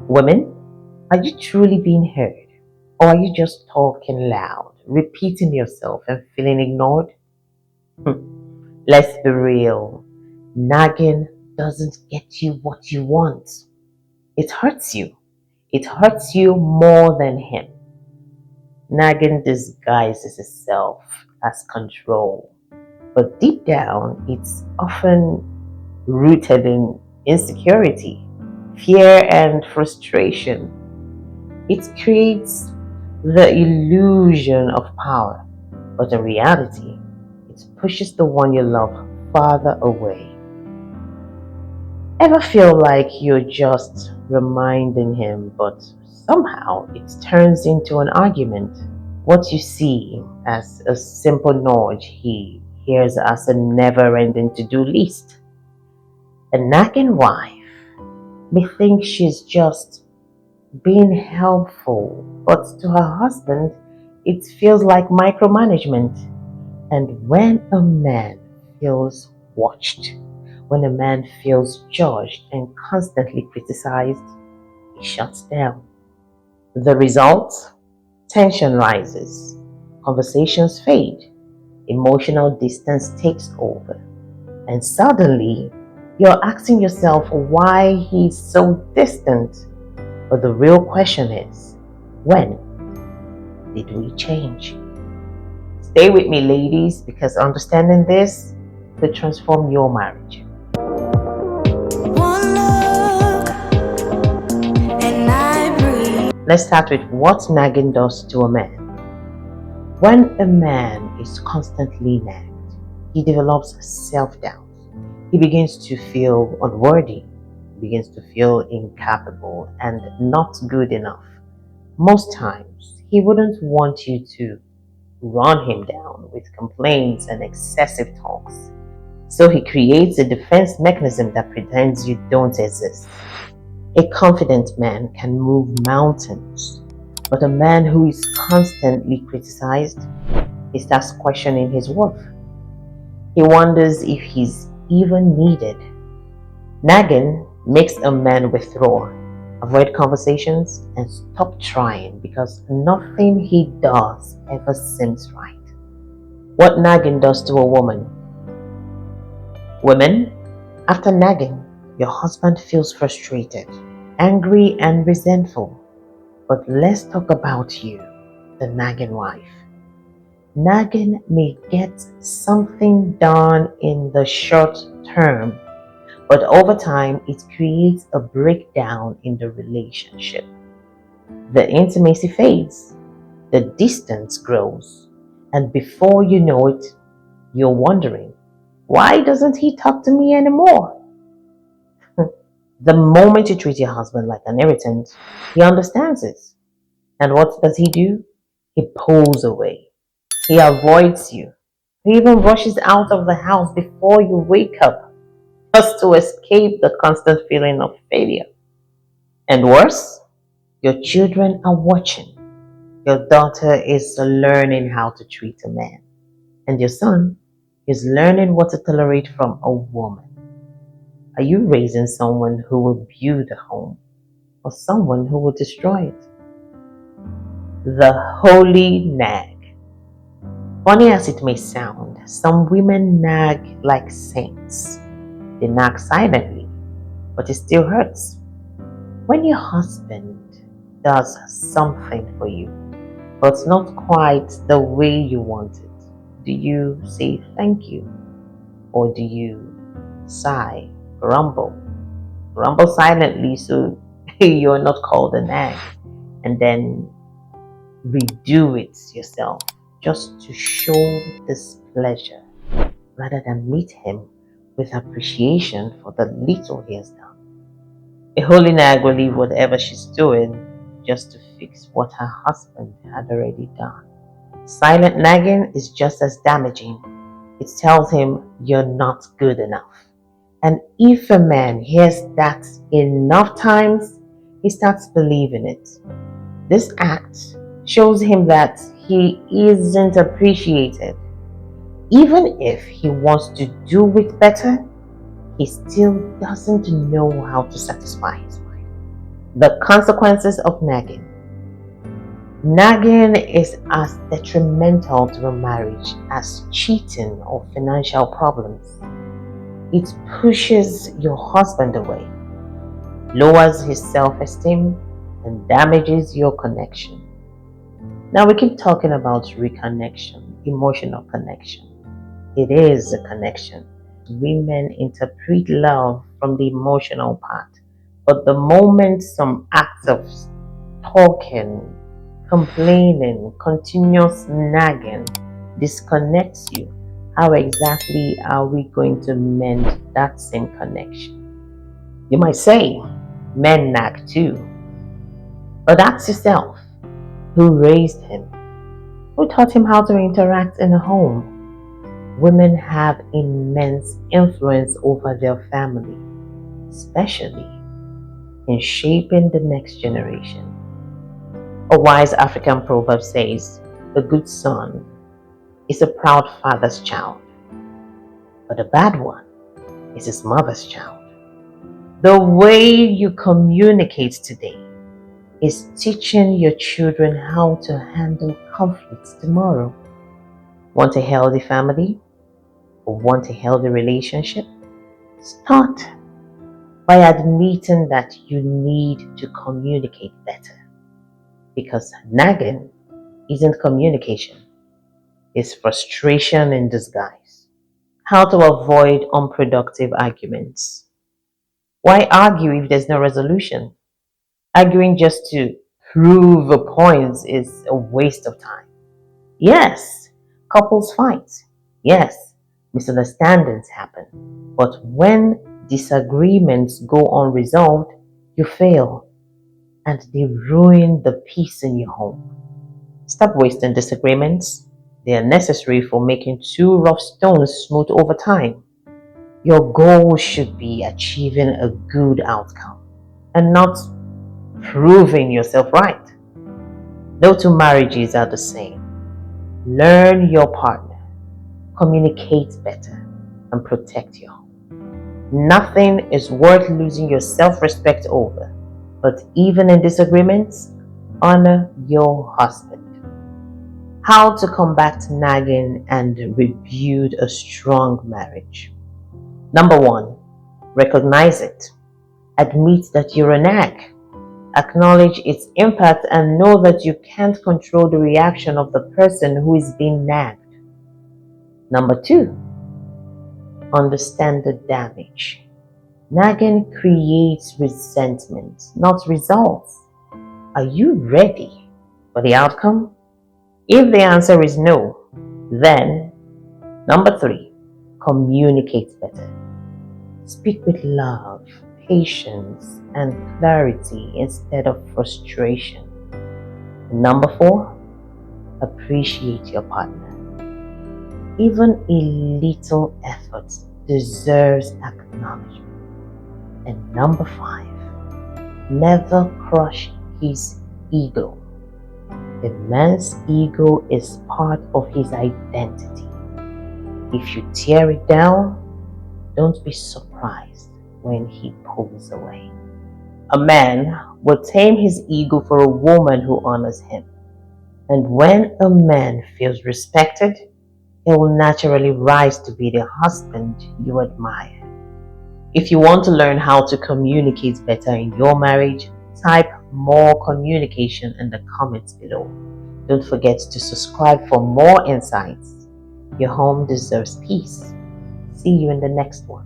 Women, are you truly being heard? Or are you just talking loud, repeating yourself and feeling ignored? Let's be real. Nagging doesn't get you what you want. It hurts you. It hurts you more than him. Nagging disguises itself as control, but deep down, it's often rooted in insecurity, fear, and frustration. It creates the illusion of power, but in reality, it pushes the one you love farther away. Ever feel like you're just reminding him, but somehow it turns into an argument? What you see as a simple nudge, he hears as a never ending to do list. A nagging wife may think she's just being helpful, but to her husband, it feels like micromanagement. And when a man feels watched, when a man feels judged and constantly criticized, he shuts down. The result? Tension rises, conversations fade, emotional distance takes over, and suddenly you're asking yourself why he's so distant. But the real question is, when did we change? Stay with me, ladies, because understanding this could transform your marriage. One look and I breathe. Let's start with what nagging does to a man. When a man is constantly nagged, he develops self-doubt. He begins to feel unworthy, begins to feel incapable and not good enough. Most times, he wouldn't want you to run him down with complaints and excessive talks. So he creates a defense mechanism that pretends you don't exist. A confident man can move mountains, but a man who is constantly criticized, he starts questioning his worth. He wonders if he's even needed. Nagging makes a man withdraw, avoid conversations, and stop trying because nothing he does ever seems right. What nagging does to a woman. Women, after nagging, your husband feels frustrated, angry, and resentful. But let's talk about you, the nagging wife. Nagging may get something done in the short term, but over time it creates a breakdown in the relationship. The intimacy fades, the distance grows, and before you know it, you're wondering, why doesn't he talk to me anymore? The moment you treat your husband like an irritant, he understands it. And what does he do? He pulls away. He avoids you. He even rushes out of the house before you wake up just to escape the constant feeling of failure. And worse, your children are watching. Your daughter is learning how to treat a man, and your son is learning what to tolerate from a woman. Are you raising someone who will build a home or someone who will destroy it? The holy nag. Funny as it may sound, some women nag like saints. They nag silently, but it still hurts. When your husband does something for you, but not quite the way you want it, do you say thank you? Or do you sigh, grumble? Grumble silently so you're not called a nag, and then redo it yourself just to show displeasure rather than meet him with appreciation for the little he has done. A holy nag will leave whatever she's doing just to fix what her husband had already done. Silent nagging is just as damaging. It tells him you're not good enough. And if a man hears that enough times, he starts believing it. This act shows him that he isn't appreciated. Even if he wants to do it better, he still doesn't know how to satisfy his wife. The consequences of nagging. Nagging is as detrimental to a marriage as cheating or financial problems. It pushes your husband away, lowers his self-esteem, and damages your connection. Now we keep talking about reconnection, emotional connection. It is a connection. Women interpret love from the emotional part, but the moment some acts of talking, complaining, continuous nagging disconnects you, how exactly are we going to mend that same connection? You might say, men nag too, but ask yourself, who raised him? Who taught him how to interact in a home? Women have immense influence over their family, especially in shaping the next generation. A wise African proverb says, "A good son is a proud father's child, but a bad one is his mother's child." The way you communicate today is teaching your children how to handle conflicts tomorrow. Want a healthy family or want a healthy relationship? Start by admitting that you need to communicate better, because nagging isn't communication, it's frustration in disguise. How to avoid unproductive arguments. Why argue if there's no resolution? Arguing just to prove a point is a waste of time. Yes, couples fight. Yes, misunderstandings happen. But when disagreements go unresolved, you fail and they ruin the peace in your home. Stop wasting disagreements. They are necessary for making two rough stones smooth over time. Your goal should be achieving a good outcome and not proving yourself right. No two marriages are the same. Learn your partner, communicate better, and protect your home. Nothing is worth losing your self-respect over, but even in disagreements, honor your husband. How to combat nagging and rebuild a strong marriage. Number one, recognize it. Admit that you're a nag. Acknowledge its impact and know that you can't control the reaction of the person who is being nagged. Number two, understand the damage. Nagging creates resentment, not results. Are you ready for the outcome? If the answer is no, then number three, communicate better. Speak with love, patience, and clarity instead of frustration. Number four, appreciate your partner. Even a little effort deserves acknowledgement. And number five, never crush his ego. A man's ego is part of his identity. If you tear it down, don't be surprised when he pulls away. A man will tame his ego for a woman who honors him. And when a man feels respected, he will naturally rise to be the husband you admire. If you want to learn how to communicate better in your marriage, type more communication in the comments below. Don't forget to subscribe for more insights. Your home deserves peace. See you in the next one.